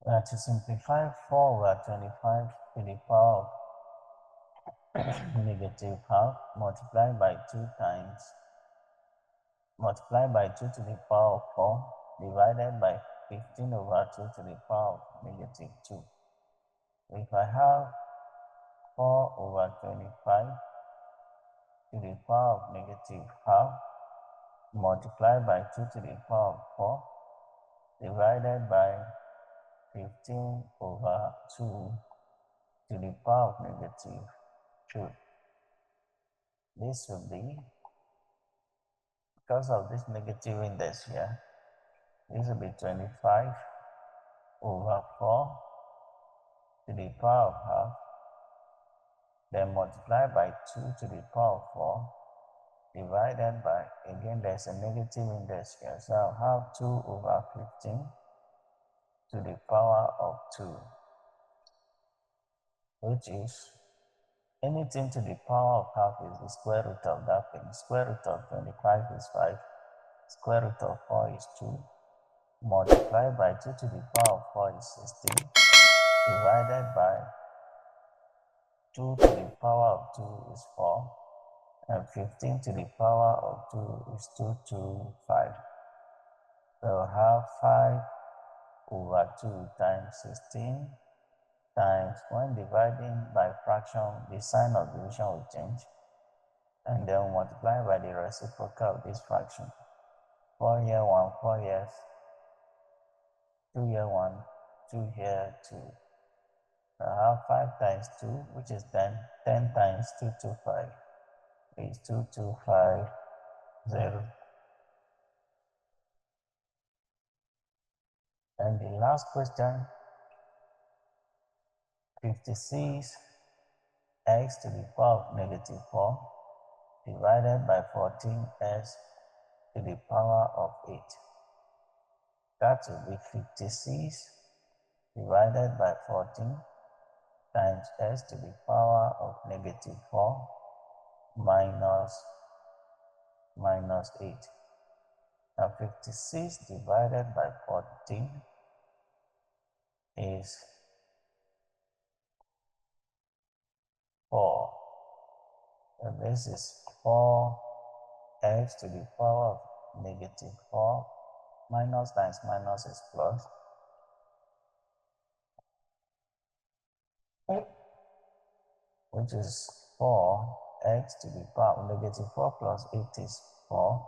To simplify 4 over 25 to the power of negative half multiplied by 2 times multiplied by 2 to the power of 4 divided by 15 over 2 to the power of negative 2. If I have 4 over 25 to the power of negative half multiplied by 2 to the power of 4 divided by 15 over 2 to the power of negative 2. This will be, because of this negative index here, this will be 25 over 4 to the power of half, then multiply by 2 to the power of 4, divided by, again there's a negative index here, so I'll have 2 over 15 to the power of 2, which is anything to the power of half is the square root of that thing. Square root of 25 is 5, square root of 4 is 2, multiplied by 2 to the power of 4 is 16, divided by 2 to the power of 2 is 4, and 15 to the power of 2 is 225. So we'll have 5 over 2 times 16 times, when dividing by fraction, the sign of division will change, and then we'll multiply by the reciprocal of this fraction. 4 here, 1, 4 here, 2 here, 1, 2 here, 2. So I have 5 times 2, which is 10. 10 times 225 is 2250. And the last question, 56 x to the power of negative 4 divided by 14x to the power of 8. That will be 56 divided by 14 times x to the power of negative 4 minus 8. Now 56 divided by 14 is 4. So this is 4x to the power of negative 4, minus times minus is plus, which is 4x to the power of negative 4 plus 8 is 4,